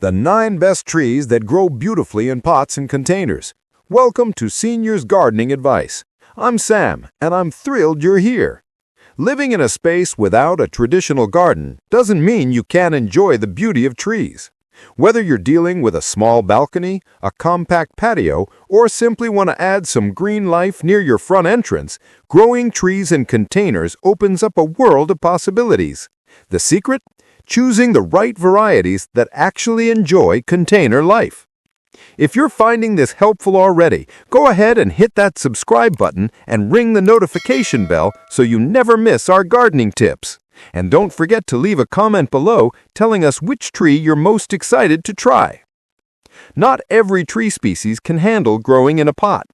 The 9 best trees that grow beautifully in pots and containers. Welcome to Seniors Gardening Advice. I'm Sam, and I'm thrilled you're here. Living in a space without a traditional garden doesn't mean you can't enjoy the beauty of trees. Whether you're dealing with a small balcony, a compact patio, or simply want to add some green life near your front entrance, growing trees in containers opens up a world of possibilities. The secret? Choosing the right varieties that actually enjoy container life. If you're finding this helpful already, go ahead and hit that subscribe button and ring the notification bell so you never miss our gardening tips. And don't forget to leave a comment below telling us which tree you're most excited to try. Not every tree species can handle growing in a pot.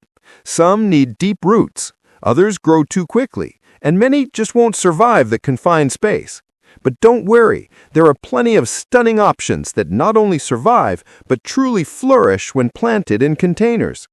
Some need deep roots, others grow too quickly, and many just won't survive the confined space. But don't worry, there are plenty of stunning options that not only survive, but truly flourish when planted in containers.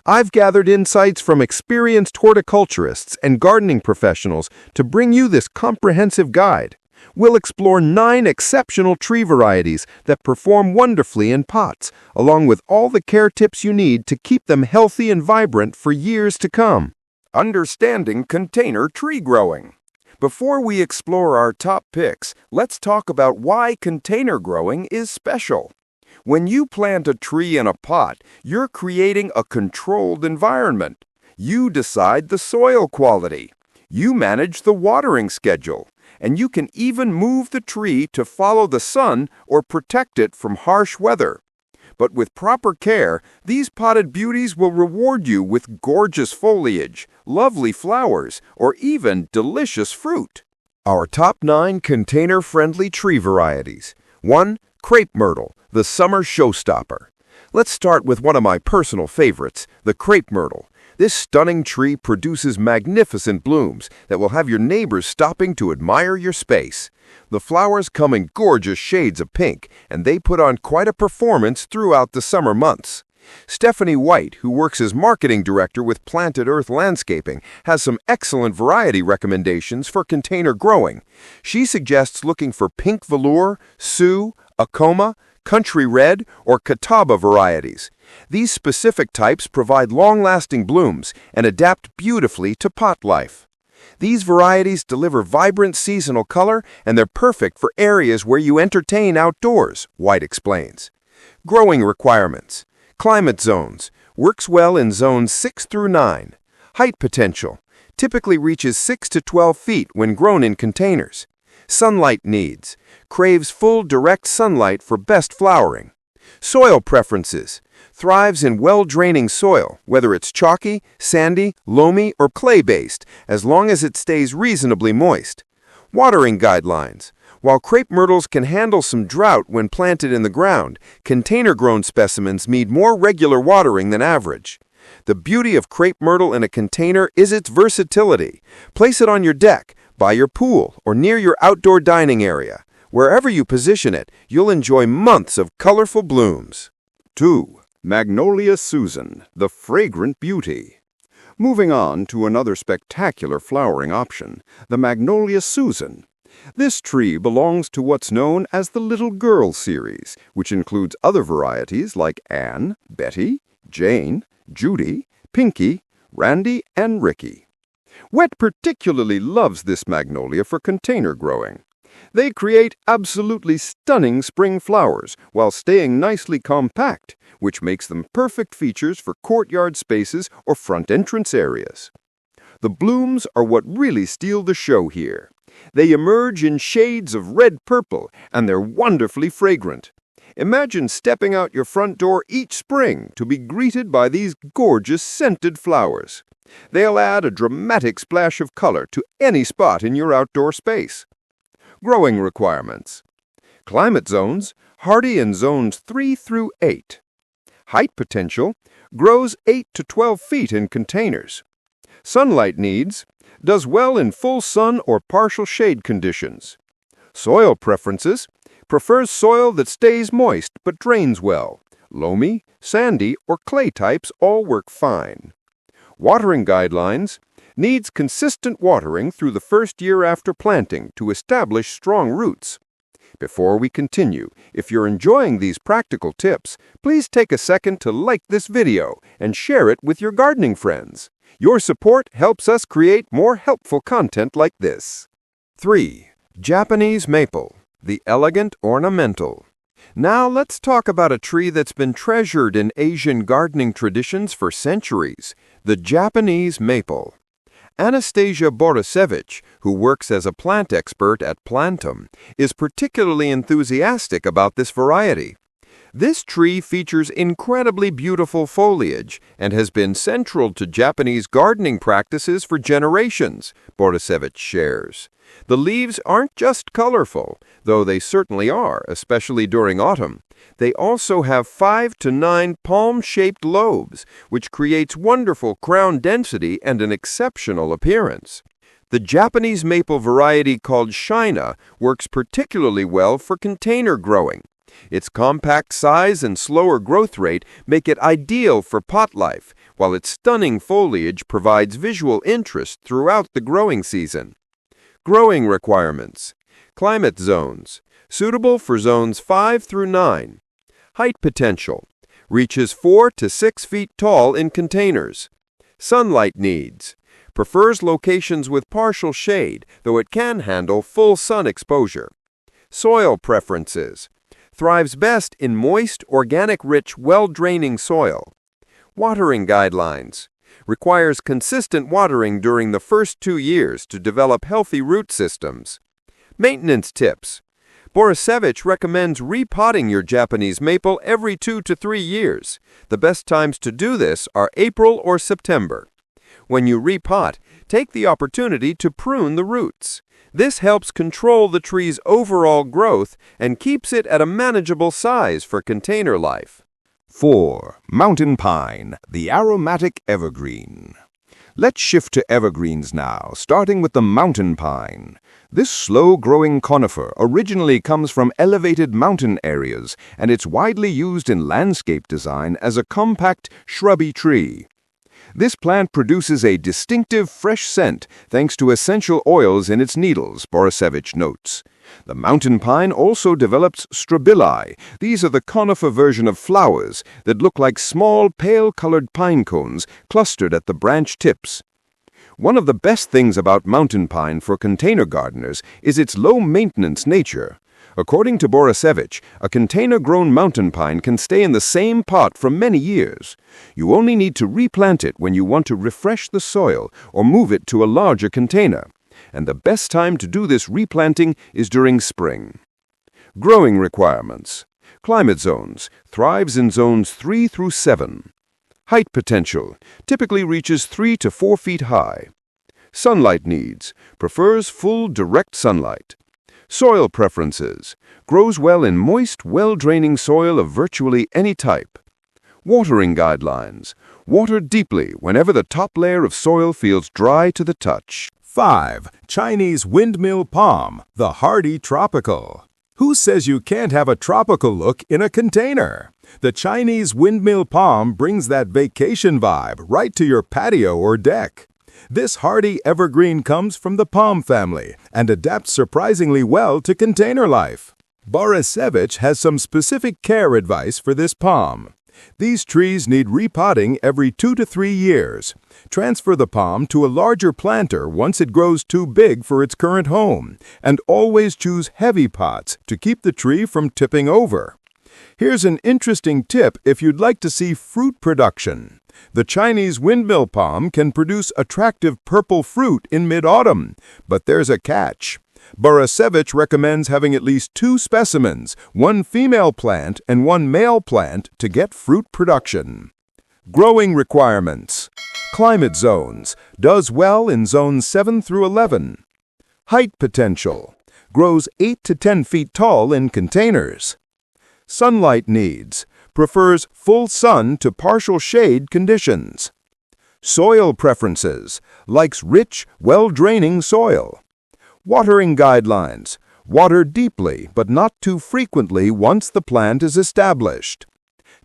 I've gathered insights from experienced horticulturists and gardening professionals to bring you this comprehensive guide. We'll explore 9 exceptional tree varieties that perform wonderfully in pots, along with all the care tips you need to keep them healthy and vibrant for years to come. Understanding container tree growing. Before we explore our top picks, let's talk about why container growing is special. When you plant a tree in a pot, you're creating a controlled environment. You decide the soil quality. You manage the watering schedule. And you can even move the tree to follow the sun or protect it from harsh weather. But with proper care, these potted beauties will reward you with gorgeous foliage, lovely flowers, or even delicious fruit. Our top 9 container-friendly tree varieties. 1. Crepe Myrtle, the summer showstopper. Let's start with one of my personal favorites, the Crepe Myrtle. This stunning tree produces magnificent blooms that will have your neighbors stopping to admire your space. The flowers come in gorgeous shades of pink, and they put on quite a performance throughout the summer months. Stephanie White, who works as marketing director with Planted Earth Landscaping, has some excellent variety recommendations for container growing. She suggests looking for pink velour, Sioux, Acoma, Country Red, or Catawba varieties. These specific types provide long-lasting blooms and adapt beautifully to pot life. These varieties deliver vibrant seasonal color, and they're perfect for areas where you entertain outdoors, White explains. Growing requirements. Climate zones. Works well in zones 6 through 9. Height potential. Typically reaches 6 to 12 feet when grown in containers. Sunlight needs. Craves full direct sunlight for best flowering. Soil preferences. Thrives in well-draining soil, whether it's chalky, sandy, loamy, or clay-based, as long as it stays reasonably moist. Watering guidelines. While crepe myrtles can handle some drought when planted in the ground, container-grown specimens need more regular watering than average. The beauty of crepe myrtle in a container is its versatility. Place it on your deck, by your pool, or near your outdoor dining area. Wherever you position it, you'll enjoy months of colorful blooms. 2. Magnolia Susan, the fragrant beauty. Moving on to another spectacular flowering option, the Magnolia Susan. This tree belongs to what's known as the Little Girl series, which includes other varieties like Anne, Betty, Jane, Judy, Pinky, Randy, and Ricky. Wet particularly loves this magnolia for container growing. They create absolutely stunning spring flowers while staying nicely compact, which makes them perfect features for courtyard spaces or front entrance areas. The blooms are what really steal the show here. They emerge in shades of red-purple, and they're wonderfully fragrant. Imagine stepping out your front door each spring to be greeted by these gorgeous scented flowers. They'll add a dramatic splash of color to any spot in your outdoor space. Growing requirements. Climate zones, hardy in zones 3 through 8. Height potential, grows 8 to 12 feet in containers. Sunlight needs, does well in full sun or partial shade conditions. Soil preferences, prefers soil that stays moist but drains well. Loamy, sandy, or clay types all work fine. Watering guidelines, needs consistent watering through the first year after planting to establish strong roots. Before we continue, if you're enjoying these practical tips, please take a second to like this video and share it with your gardening friends. Your support helps us create more helpful content like this. 3. Japanese maple, the elegant ornamental. Now let's talk about a tree that's been treasured in Asian gardening traditions for centuries, the Japanese maple. Anastasia Borisevich, who works as a plant expert at Plantum, is particularly enthusiastic about this variety. This tree features incredibly beautiful foliage and has been central to Japanese gardening practices for generations, Borisevich shares. The leaves aren't just colorful, though they certainly are, especially during autumn. They also have 5 to 9 palm-shaped lobes, which creates wonderful crown density and an exceptional appearance. The Japanese maple variety called Shina works particularly well for container growing. Its compact size and slower growth rate make it ideal for pot life, while its stunning foliage provides visual interest throughout the growing season. Growing requirements. Climate zones. Suitable for zones 5 through 9. Height potential. Reaches 4 to 6 feet tall in containers. Sunlight needs. Prefers locations with partial shade, though it can handle full sun exposure. Soil preferences. Thrives best in moist, organic-rich, well-draining soil. Watering guidelines. Requires consistent watering during the first 2 years to develop healthy root systems. Maintenance tips. Borisevich recommends repotting your Japanese maple every 2 to 3 years. The best times to do this are April or September. When you repot, take the opportunity to prune the roots. This helps control the tree's overall growth and keeps it at a manageable size for container life. 4. Mountain pine, the aromatic evergreen. Let's shift to evergreens now, starting with the mountain pine. This slow-growing conifer originally comes from elevated mountain areas, and it's widely used in landscape design as a compact, shrubby tree. This plant produces a distinctive fresh scent thanks to essential oils in its needles, Borisevich notes. The mountain pine also develops strobili. These are the conifer version of flowers that look like small, pale-colored pine cones clustered at the branch tips. One of the best things about mountain pine for container gardeners is its low-maintenance nature. According to Borisevich, a container-grown mountain pine can stay in the same pot for many years. You only need to replant it when you want to refresh the soil or move it to a larger container. And the best time to do this replanting is during spring. Growing requirements. Climate zones. Thrives in zones 3 through 7. Height potential. Typically reaches 3 to 4 feet high. Sunlight needs. Prefers full direct sunlight. Soil preferences. Grows well in moist, well-draining soil of virtually any type. Watering guidelines. Water deeply whenever the top layer of soil feels dry to the touch. 5. Chinese windmill palm, the hardy tropical. Who says you can't have a tropical look in a container? The Chinese windmill palm brings that vacation vibe right to your patio or deck. This hardy evergreen comes from the palm family and adapts surprisingly well to container life. Borisevich has some specific care advice for this palm. These trees need repotting every 2 to 3 years. Transfer the palm to a larger planter once it grows too big for its current home, and always choose heavy pots to keep the tree from tipping over. Here's an interesting tip if you'd like to see fruit production. The Chinese windmill palm can produce attractive purple fruit in mid-autumn, but there's a catch. Borisevich recommends having at least 2 specimens, 1 female plant and 1 male plant, to get fruit production. Growing requirements. Climate zones. Does well in zones 7 through 11. Height potential. Grows 8 to 10 feet tall in containers. Sunlight needs. Prefers full sun to partial shade conditions. Soil preferences. Likes rich, well-draining soil. Watering guidelines. Water deeply, but not too frequently once the plant is established.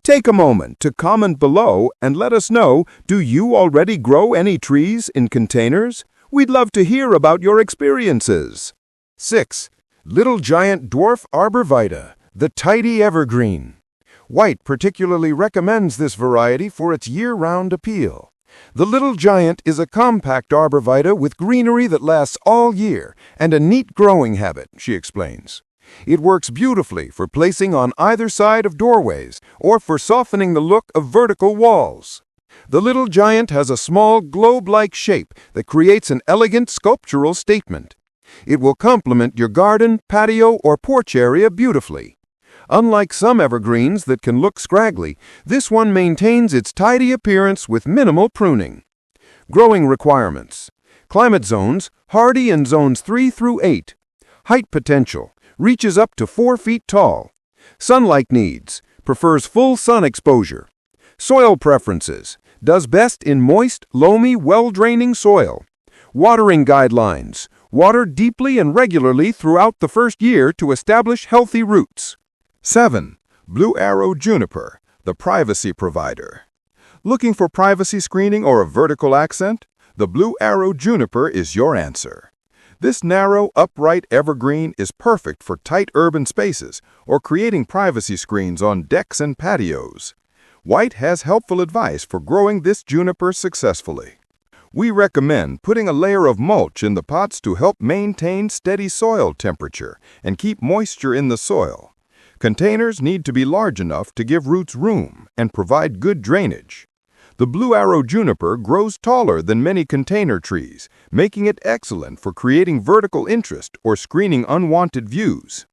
Take a moment to comment below and let us know, do you already grow any trees in containers? We'd love to hear about your experiences. 6. Little giant dwarf arborvitae, the tidy evergreen. White particularly recommends this variety for its year-round appeal. The little giant is a compact arborvitae with greenery that lasts all year and a neat growing habit, she explains. It works beautifully for placing on either side of doorways or for softening the look of vertical walls. The little giant has a small globe-like shape that creates an elegant sculptural statement. It will complement your garden, patio, or porch area beautifully. Unlike some evergreens that can look scraggly, this one maintains its tidy appearance with minimal pruning. Growing requirements. Climate zones, hardy in zones 3 through 8. Height potential, reaches up to 4 feet tall. Sunlight needs, prefers full sun exposure. Soil preferences, does best in moist, loamy, well-draining soil. Watering guidelines, water deeply and regularly throughout the first year to establish healthy roots. 7. Blue Arrow Juniper, the privacy provider. Looking for privacy screening or a vertical accent? The Blue Arrow Juniper is your answer. This narrow, upright evergreen is perfect for tight urban spaces or creating privacy screens on decks and patios. White has helpful advice for growing this juniper successfully. We recommend putting a layer of mulch in the pots to help maintain steady soil temperature and keep moisture in the soil. Containers need to be large enough to give roots room and provide good drainage. The Blue Arrow Juniper grows taller than many container trees, making it excellent for creating vertical interest or screening unwanted views.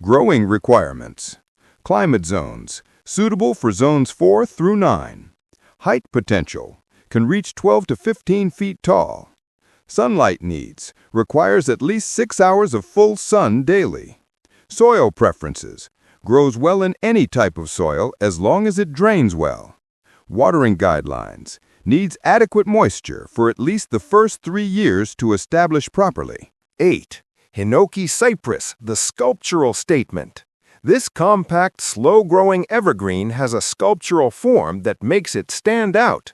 Growing requirements. Climate zones, suitable for zones 4 through 9. Height potential, can reach 12 to 15 feet tall. Sunlight needs, requires at least 6 hours of full sun daily. Soil preferences, grows well in any type of soil as long as it drains well. Watering guidelines, needs adequate moisture for at least the first 3 years to establish properly. 8. Hinoki cypress, the sculptural statement. This compact, slow-growing evergreen has a sculptural form that makes it stand out.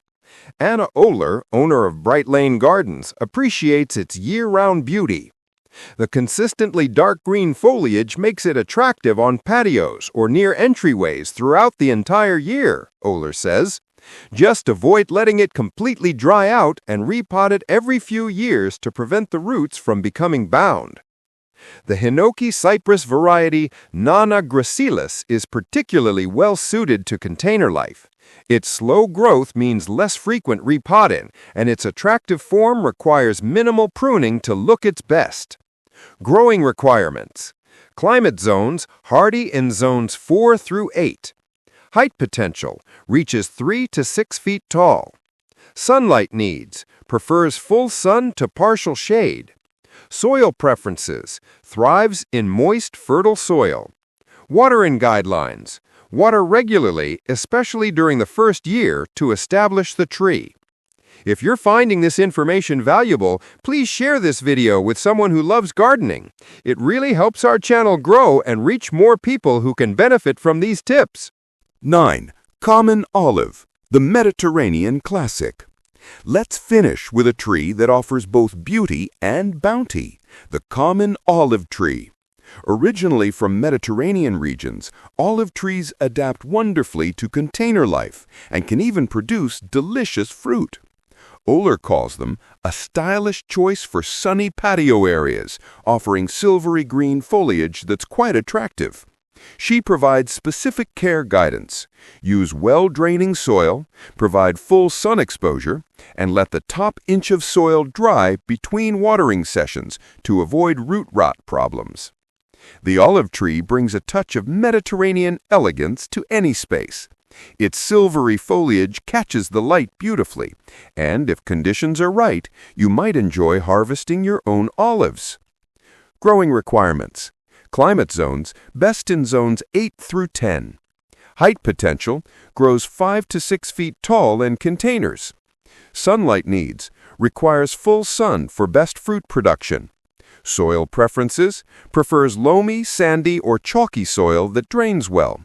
Anna Oehler, owner of Bright Lane Gardens, appreciates its year-round beauty. The consistently dark green foliage makes it attractive on patios or near entryways throughout the entire year, Oehler says. Just avoid letting it completely dry out and repot it every few years to prevent the roots from becoming bound. The Hinoki cypress variety Nana gracilis is particularly well suited to container life. Its slow growth means less frequent repotting, and its attractive form requires minimal pruning to look its best. Growing requirements. Climate zones, hardy in zones 4 through 8. Height potential, reaches 3 to 6 feet tall. Sunlight needs, prefers full sun to partial shade. Soil preferences, thrives in moist, fertile soil. Watering guidelines, water regularly, especially during the first year, to establish the tree. If you're finding this information valuable, please share this video with someone who loves gardening. It really helps our channel grow and reach more people who can benefit from these tips. 9. Common Olive, the Mediterranean classic. Let's finish with a tree that offers both beauty and bounty, the common olive tree. Originally from Mediterranean regions, olive trees adapt wonderfully to container life and can even produce delicious fruit. Oehler calls them a stylish choice for sunny patio areas, offering silvery green foliage that's quite attractive. She provides specific care guidance. Use well-draining soil, provide full sun exposure, and let the top inch of soil dry between watering sessions to avoid root rot problems. The olive tree brings a touch of Mediterranean elegance to any space. Its silvery foliage catches the light beautifully, and if conditions are right, you might enjoy harvesting your own olives. Growing requirements. Climate zones, best in zones 8 through 10. Height potential, grows 5 to 6 feet tall in containers. Sunlight needs, requires full sun for best fruit production. Soil preferences, prefers loamy, sandy, or chalky soil that drains well.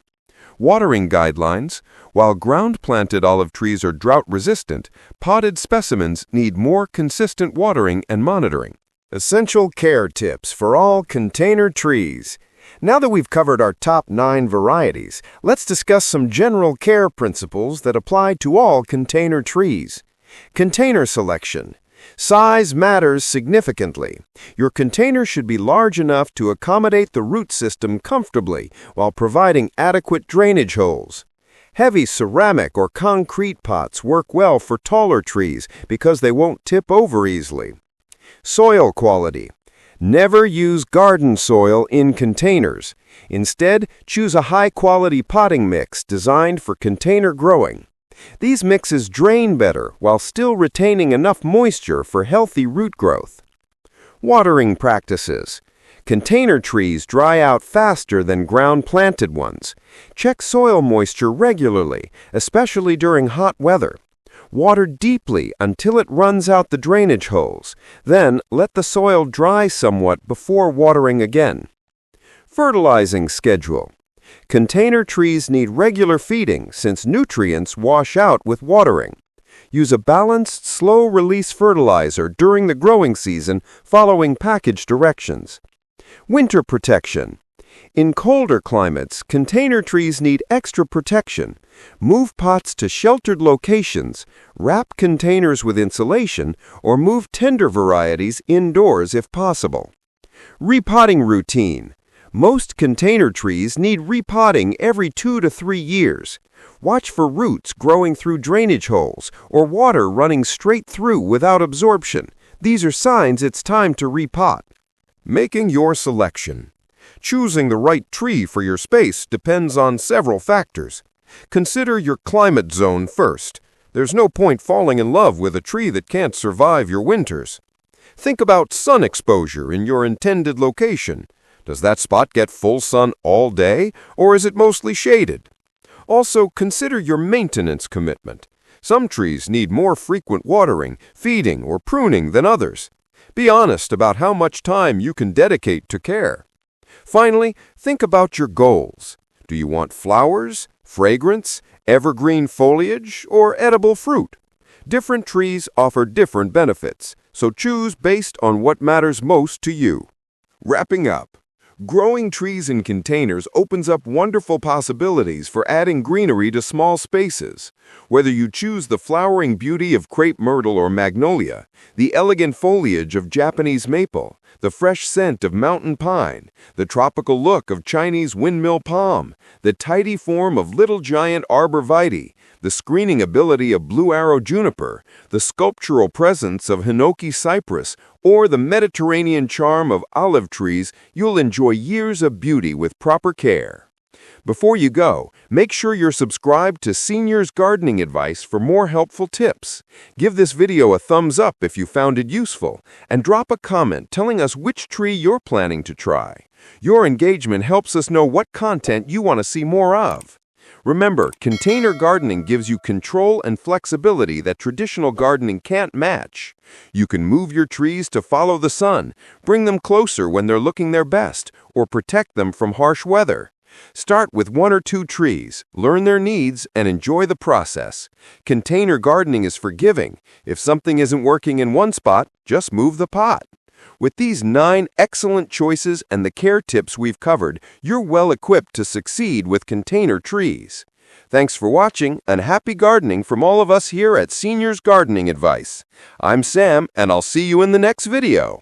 Watering guidelines, while ground-planted olive trees are drought-resistant, potted specimens need more consistent watering and monitoring. Essential care tips for all container trees. Now that we've covered our top 9 varieties, let's discuss some general care principles that apply to all container trees. Container selection. Size matters significantly. Your container should be large enough to accommodate the root system comfortably while providing adequate drainage holes. Heavy ceramic or concrete pots work well for taller trees because they won't tip over easily. Soil quality. Never use garden soil in containers. Instead, choose a high-quality potting mix designed for container growing. These mixes drain better while still retaining enough moisture for healthy root growth. Watering practices. Container trees dry out faster than ground-planted ones. Check soil moisture regularly, especially during hot weather. Water deeply until it runs out the drainage holes. Then let the soil dry somewhat before watering again. Fertilizing schedule. Container trees need regular feeding since nutrients wash out with watering. Use a balanced, slow-release fertilizer during the growing season following package directions. Winter protection. In colder climates, container trees need extra protection. Move pots to sheltered locations, wrap containers with insulation, or move tender varieties indoors if possible. Repotting routine. Most container trees need repotting every 2 to 3 years. Watch for roots growing through drainage holes or water running straight through without absorption. These are signs it's time to repot. Making your selection. Choosing the right tree for your space depends on several factors. Consider your climate zone first. There's no point falling in love with a tree that can't survive your winters. Think about sun exposure in your intended location. Does that spot get full sun all day, or is it mostly shaded? Also, consider your maintenance commitment. Some trees need more frequent watering, feeding, or pruning than others. Be honest about how much time you can dedicate to care. Finally, think about your goals. Do you want flowers, fragrance, evergreen foliage, or edible fruit? Different trees offer different benefits, so choose based on what matters most to you. Wrapping up. Growing trees in containers opens up wonderful possibilities for adding greenery to small spaces. Whether you choose the flowering beauty of crepe myrtle or magnolia, the elegant foliage of Japanese maple, the fresh scent of mountain pine, the tropical look of Chinese windmill palm, the tidy form of little giant arborvitae, the screening ability of blue arrow juniper, the sculptural presence of Hinoki cypress, or the Mediterranean charm of olive trees, you'll enjoy years of beauty with proper care. Before you go, make sure you're subscribed to Seniors Gardening Advice for more helpful tips. Give this video a thumbs up if you found it useful, and drop a comment telling us which tree you're planning to try. Your engagement helps us know what content you want to see more of. Remember, container gardening gives you control and flexibility that traditional gardening can't match. You can move your trees to follow the sun, bring them closer when they're looking their best, or protect them from harsh weather. Start with 1 or 2 trees, learn their needs, and enjoy the process. Container gardening is forgiving. If something isn't working in one spot, just move the pot. With these 9 excellent choices and the care tips we've covered, you're well equipped to succeed with container trees. Thanks for watching, and happy gardening from all of us here at Seniors Gardening Advice. I'm Sam, and I'll see you in the next video.